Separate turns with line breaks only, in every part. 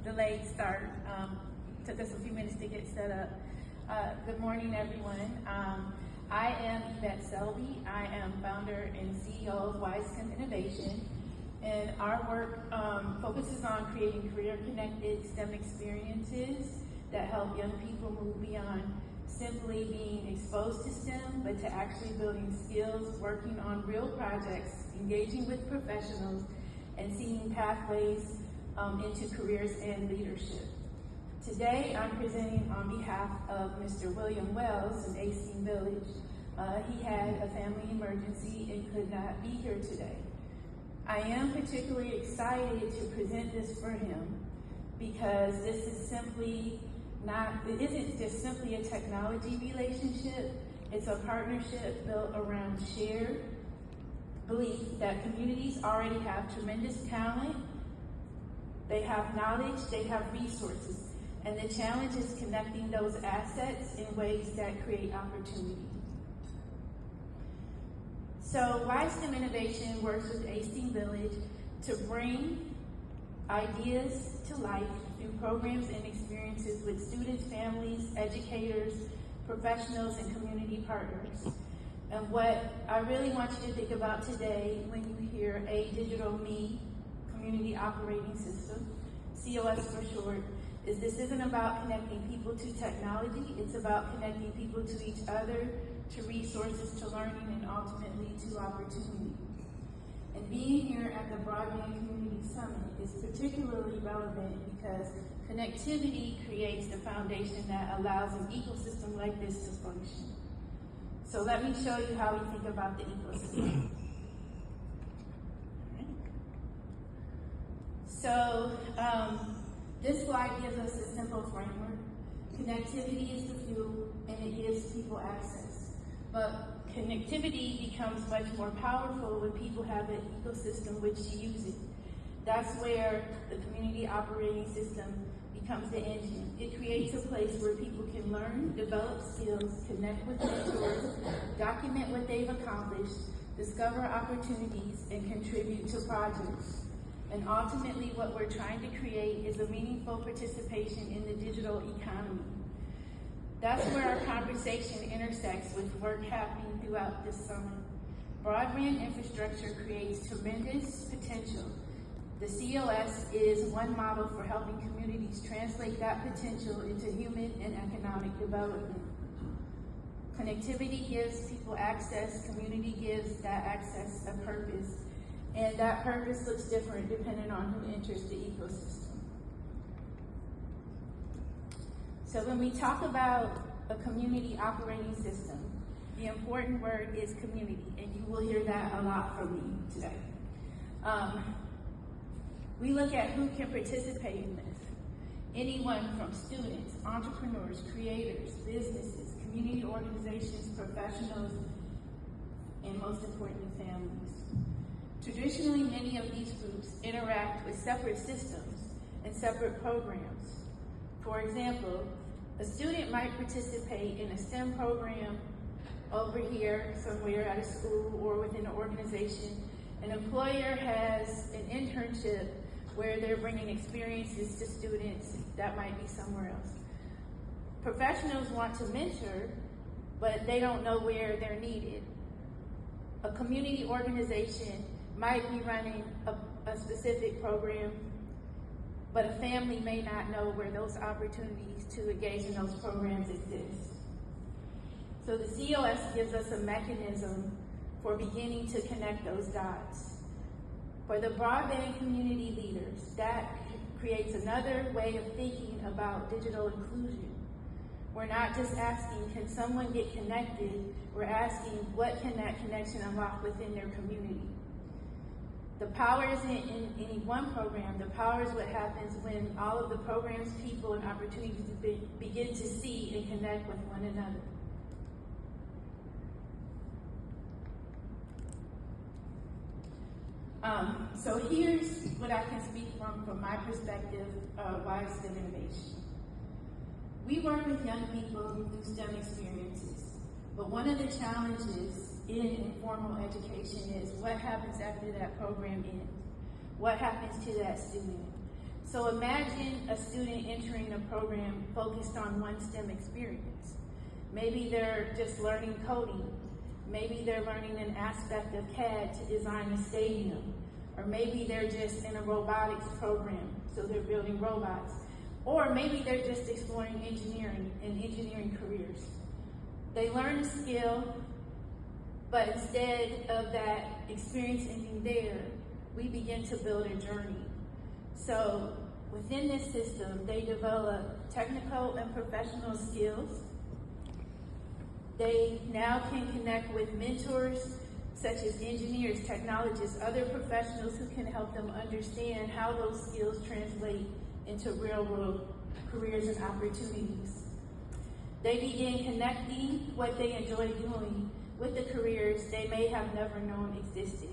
delayed start. Took us a few minutes to get set up. Good morning, everyone. I am Yvette Selby. I am founder and CEO of YSTEM Innovation, and our work focuses on creating career-connected STEM experiences that help young people move beyond simply being exposed to STEM, but to actually building skills, working on real projects, engaging with professionals, and seeing pathways into careers and leadership. Today, I'm presenting on behalf of Mr. William Wells in AHIABGA Village. He had a family emergency and could not be here today. I am particularly excited to present this for him because this is simply it isn't just simply a technology relationship, it's a partnership built around shared belief that communities already have tremendous talent, they have knowledge, they have resources, and the challenge is connecting those assets in ways that create opportunity. So YSTEM Innovation works with AHIABGA Village to bring ideas to life through programs and experiences with students, families, educators, professionals, and community partners. And what I really want you to think about today when you hear aDIGITALme Community Operating System, COS for short, is this isn't about connecting people to technology, it's about connecting people to each other, to resources, to learning, and ultimately to opportunity. And being here at the Broadband Community Summit is particularly relevant because connectivity creates the foundation that allows an ecosystem like this to function. So let me show you how we think about the ecosystem. So this slide gives us a simple framework. Connectivity is the fuel and it gives people access. But connectivity becomes much more powerful when people have an ecosystem which to use it. That's where the community operating system becomes the engine. It creates a place where people can learn, develop skills, connect with mentors, document what they've accomplished, discover opportunities, and contribute to projects. And ultimately, what we're trying to create is a meaningful participation in the digital economy. That's where our conversation intersects with work happening throughout this summer. Broadband infrastructure creates tremendous potential. The COS is one model for helping communities translate that potential into human and economic development. Connectivity gives people access, community gives that access a purpose, and that purpose looks different depending on who enters the ecosystem. So when we talk about a community operating system, the important word is community, and you will hear that a lot from me today. We look at who can participate in this. Anyone from students, entrepreneurs, creators, businesses, community organizations, professionals, and most importantly, families. Traditionally, many of these groups interact with separate systems and separate programs. For example, a student might participate in a STEM program over here somewhere at a school or within an organization. An employer has an internship where they're bringing experiences to students that might be somewhere else. Professionals want to mentor, but they don't know where they're needed. A community organization might be running a specific program, but a family may not know where those opportunities to engage in those programs exist. So the COS gives us a mechanism for beginning to connect those dots. For the broadband community leaders, that creates another way of thinking about digital inclusion. We're not just asking, can someone get connected? We're asking, what can that connection unlock within their community? The power isn't in any one program. The power is what happens when all of the programs, people, and opportunities begin to see and connect with one another. So here's what I can speak from my perspective of YSTEM Innovation. We work with young people through STEM experiences, but one of the challenges in informal education is what happens after that program ends? What happens to that student? So imagine a student entering a program focused on one STEM experience. Maybe they're just learning coding. Maybe they're learning an aspect of CAD to design a stadium. Or maybe they're just in a robotics program, so they're building robots. Or maybe they're just exploring engineering and engineering careers. They learn a skill, but instead of that experience ending there, we begin to build a journey. So within this system, they develop technical and professional skills. They now can connect with mentors such as engineers, technologists, other professionals who can help them understand how those skills translate into real-world careers and opportunities. They begin connecting what they enjoy doing with the careers they may have never known existed.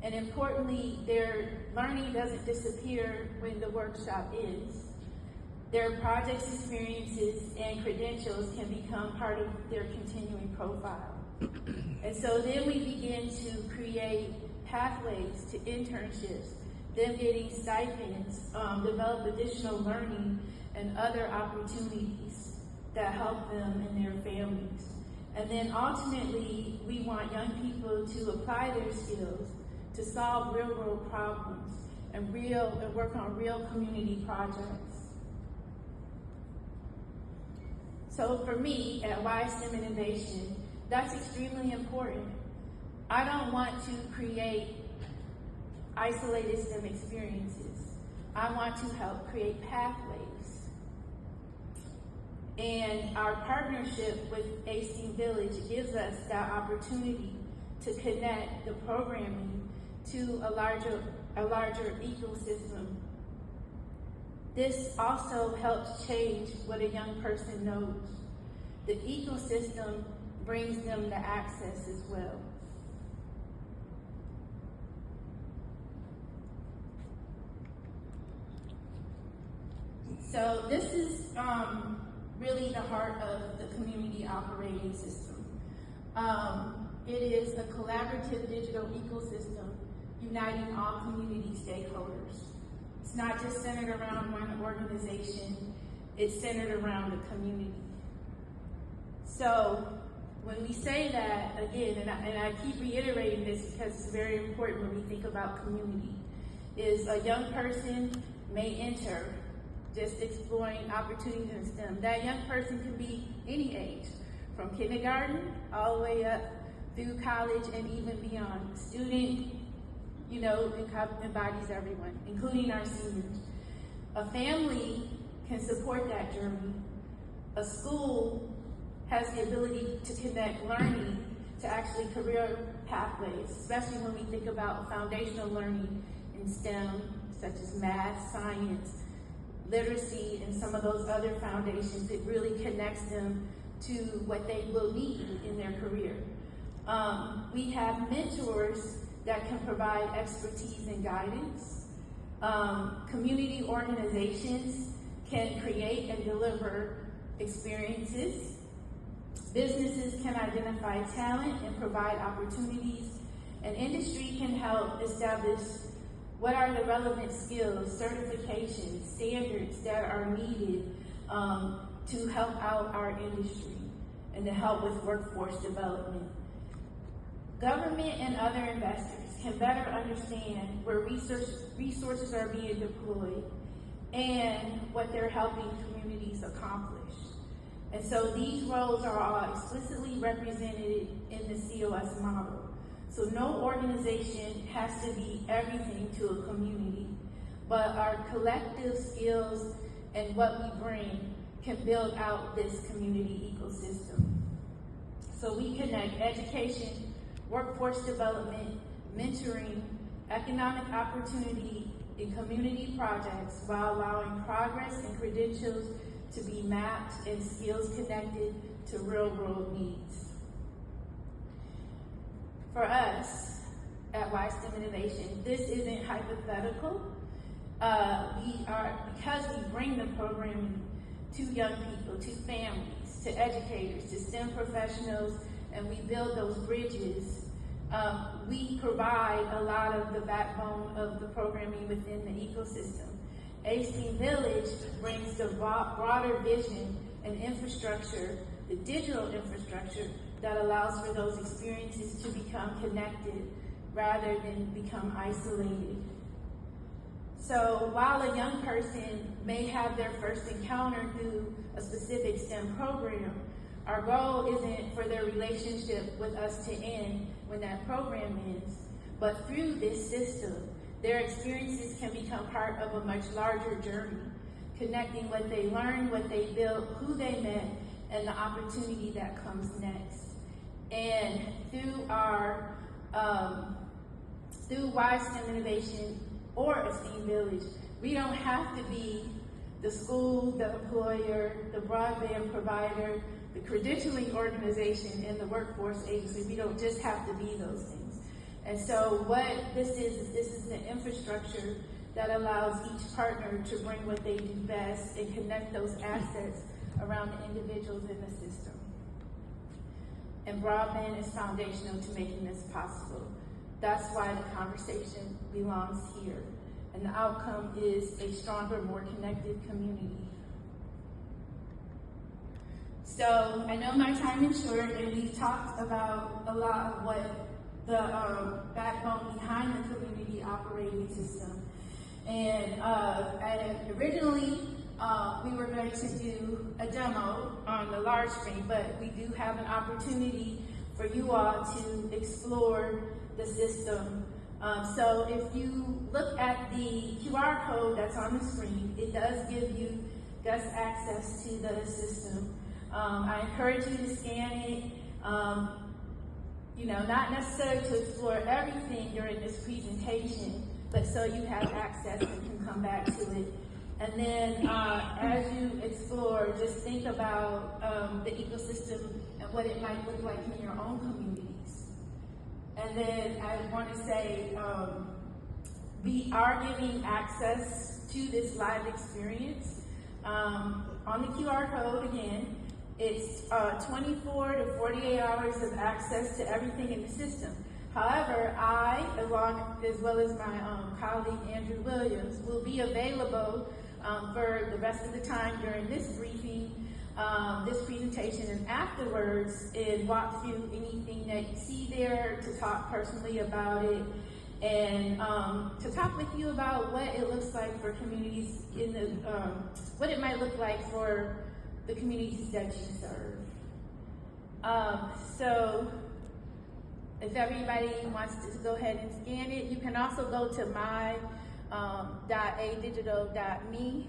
And importantly, their learning doesn't disappear when the workshop ends. Their projects, experiences, and credentials can become part of their continuing profile. And so then we begin to create pathways to internships, them getting stipends, develop additional learning and other opportunities that help them and their families. And then ultimately, we want young people to apply their skills to solve real world problems and work on real community projects. So for me at YSTEM Innovation, that's extremely important. I don't want to create isolated STEM experiences. I want to help create pathways. And our partnership with aSTEAM Village gives us that opportunity to connect the programming to a larger ecosystem. This also helps change what a young person knows. The ecosystem brings them the access as well. So this is really the heart of the community operating system. It is a collaborative digital ecosystem uniting all community stakeholders. It's not just centered around one organization, it's centered around the community. So when we say that, again, and I keep reiterating this because it's very important when we think about community, is a young person may enter just exploring opportunities in STEM. That young person can be any age, from kindergarten all the way up through college and even beyond. Student, embodies everyone, including our seniors. A family can support that journey. A school has the ability to connect learning to actually career pathways, especially when we think about foundational learning in STEM, such as math, science, literacy, and some of those other foundations. It really connects them to what they will need in their career. We have mentors that can provide expertise and guidance. Community organizations can create and deliver experiences. Businesses can identify talent and provide opportunities. And industry can help establish what are the relevant skills, certifications, standards that are needed to help out our industry and to help with workforce development. Government and other investors can better understand where resources are being deployed and what they're helping communities accomplish. And so these roles are all explicitly represented in the COS model. So no organization has to be everything to a community, but our collective skills and what we bring can build out this community ecosystem. So we connect education, workforce development, mentoring, economic opportunity, and community projects while allowing progress and credentials to be mapped and skills connected to real-world needs. For us at YSTEM Innovation, this isn't hypothetical. Because we bring the programming to young people, to families, to educators, to STEM professionals, and we build those bridges, we provide a lot of the backbone of the programming within the ecosystem. AHIABGA Village brings the broader vision and infrastructure, the digital infrastructure that allows for those experiences to become connected rather than become isolated. So while a young person may have their first encounter through a specific STEM program, our goal isn't for their relationship with us to end when that program ends, but through this system, their experiences can become part of a much larger journey, connecting what they learned, what they built, who they met, and the opportunity that comes next. And through our, through YSTEM Innovation or AHIABGA Village, we don't have to be the school, the employer, the broadband provider, the credentialing organization, and the workforce agency. We don't just have to be those things. And so what this is the infrastructure that allows each partner to bring what they do best and connect those assets around the individuals in the system. And broadband is foundational to making this possible. That's why the conversation belongs here. And the outcome is a stronger, more connected community. So I know my time is short, and we've talked about a lot of what the backbone behind the community operating system. And originally, we were going to do a demo on the large screen, but we do have an opportunity for you all to explore the system. So if you look at the QR code that's on the screen, it does give you just access to the system. I encourage you to scan it, you know, not necessarily to explore everything during this presentation, but so you have access and can come back to it. And then as you explore, just think about the ecosystem and what it might look like in your own communities. And then I want to say, we are giving access to this live experience on the QR code again. It's 24 to 48 hours of access to everything in the system. However, I, as well as my colleague Andrew Williams, will be available for the rest of the time during this briefing, this presentation, and afterwards, and walk through anything that you see there, to talk personally about it, and to talk with you about what it looks like for communities in the, what it might look like for the communities that you serve. So if everybody wants to go ahead and scan it, you can also go to my.aDIGITALme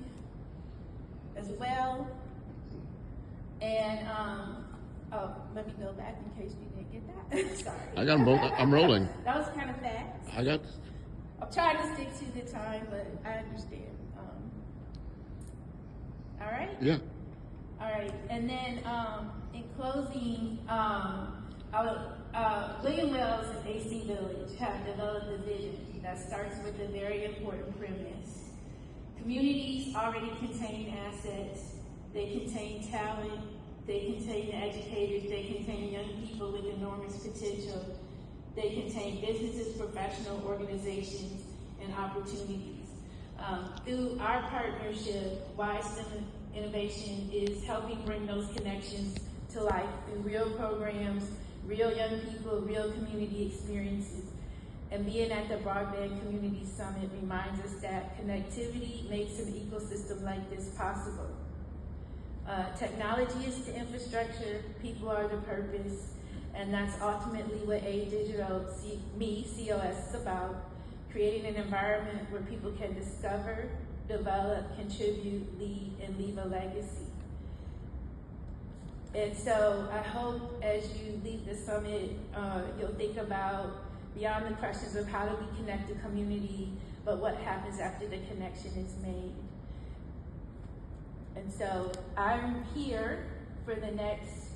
as well. And oh, let me go back in case you didn't get that. Sorry.
I got them both. I'm rolling.
That was kind of fast. I'm trying to stick to the time, but I understand. All right?
Yeah.
All right, and then in closing, William Wells and AHIABGA Village have developed a vision that starts with a very important premise. Communities already contain assets, they contain talent, they contain educators, they contain young people with enormous potential, they contain businesses, professional organizations, and opportunities. Through our partnership, YSTEM Innovation is helping bring those connections to life through real programs, real young people, real community experiences. And being at the Broadband Community Summit reminds us that connectivity makes an ecosystem like this possible. Technology is the infrastructure, people are the purpose, and that's ultimately what aDIGITALme COS is about, creating an environment where people can discover, develop, contribute, lead, and leave a legacy. And so I hope as you leave the summit, you'll think about beyond the questions of how do we connect the community, but what happens after the connection is made. And so I'm here for the next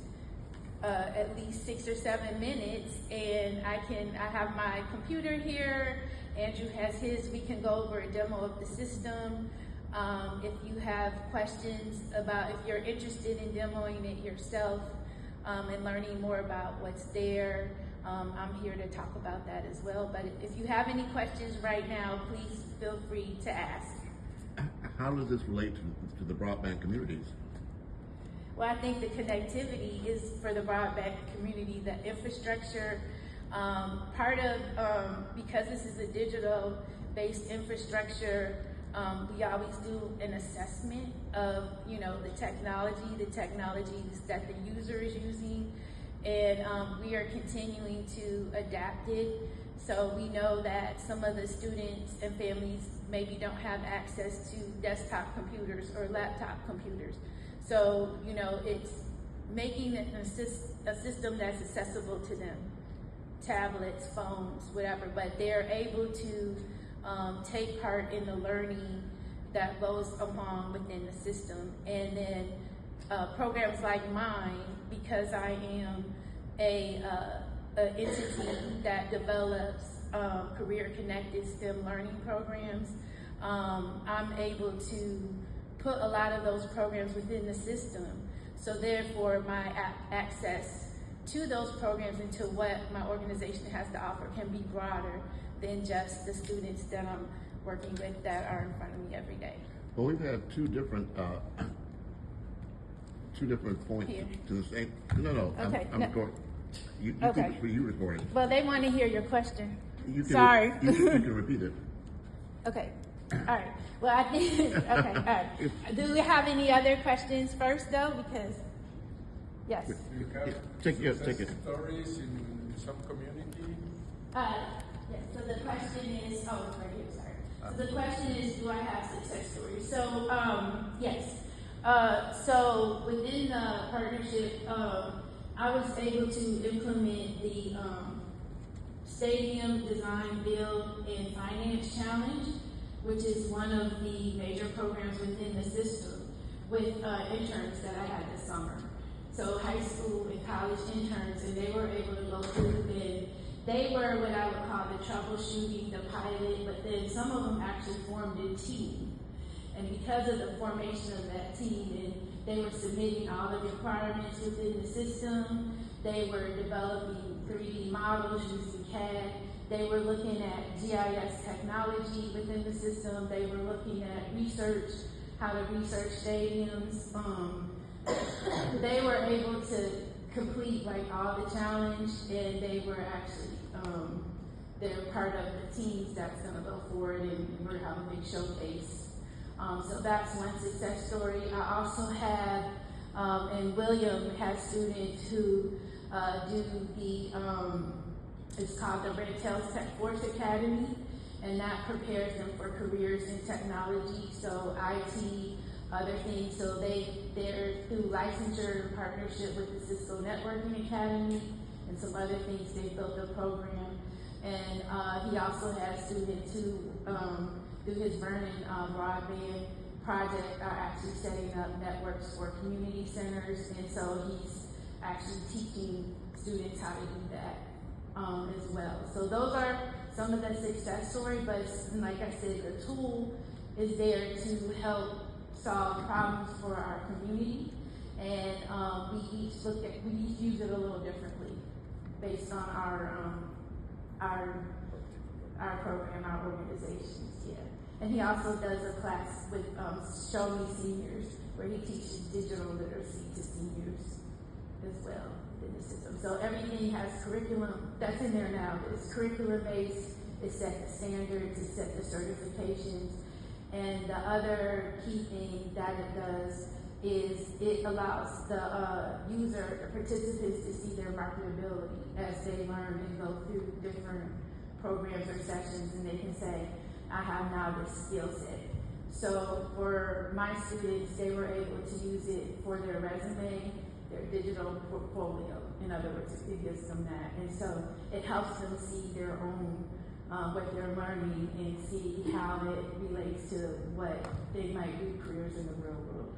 at least 6 or 7 minutes, and I have my computer here, Andrew has his, we can go over a demo of the system. If you have questions about, if you're interested in demoing it yourself and learning more about what's there, I'm here to talk about that as well. But if you have any questions right now, please feel free to ask.
how does this relate to the broadband communities?
Well, I think the connectivity is for the broadband community, the infrastructure, part of, because this is a digital-based infrastructure, we always do an assessment of, the technologies that the user is using, and we are continuing to adapt it. So we know that some of the students and families maybe don't have access to desktop computers or laptop computers. So, it's making it a system that's accessible to them, tablets, phones, whatever, but they're able to take part in the learning that goes along within the system. And then programs like mine, because I am an entity that develops career-connected STEM learning programs, I'm able to put a lot of those programs within the system. So therefore, my access to those programs and to what my organization has to offer can be broader than just the students that I'm working with that are in front of me every day.
Well, we've had two different points
Here.
to the same. No.
Okay,
I'm
no.
going. You
Okay.
keep it for you recording.
Well, they want to hear your question.
You can,
Sorry.
You can repeat it.
Okay. All right. Well, I think, okay, all right. Do we have any other questions first, though? Because, yes.
You have
Take it.
stories in some community?
Yes, so the question is, right here, sorry. So the question is, do I have success stories? So, yes. So within the partnership, I was able to implement the Stadium Design, Build, and Finance Challenge, which is one of the major programs within the system with interns that I had this summer. So high school and college interns, and they were able to go through, and they were what I would call the troubleshooting, the pilot, but then some of them actually formed a team. And because of the formation of that team, and they were submitting all the requirements within the system, they were developing 3D models using CAD, they were looking at GIS technology within the system, they were looking at research, how to research stadiums. They were able to complete all the challenge, and they were actually, they're part of the teams that's gonna go forward, and we're having a big showcase. So that's one success story. I also have, and William has students who do the, it's called the Red Tails Tech Force Academy, and that prepares them for careers in technology, so IT, other things. So they're through licensure and partnership with the Cisco Networking Academy and some other things. They built a program, and he also has students who, through his Vernon Broadband project, are actually setting up networks for community centers, and so he's actually teaching students how to do that as well. So those are some of the success stories, but like I said, the tool is there to help solve problems for our community, and we each use it a little differently based on our program, our organizations, yeah. And he also does a class with Show Me Seniors, where he teaches digital literacy to seniors as well in the system. So everything has curriculum that's in there now. It's curriculum based, it set the standards, it set the certifications, and the other key thing that it does is it allows the user, the participants, to see their marketability as they learn and go through different programs or sessions, and they can say, I have now this skill set. So for my students, they were able to use it for their resume, their digital portfolio. In other words, it gives them that. And so it helps them see their own, what they're learning, and see how it relates to what they might do careers in the real world.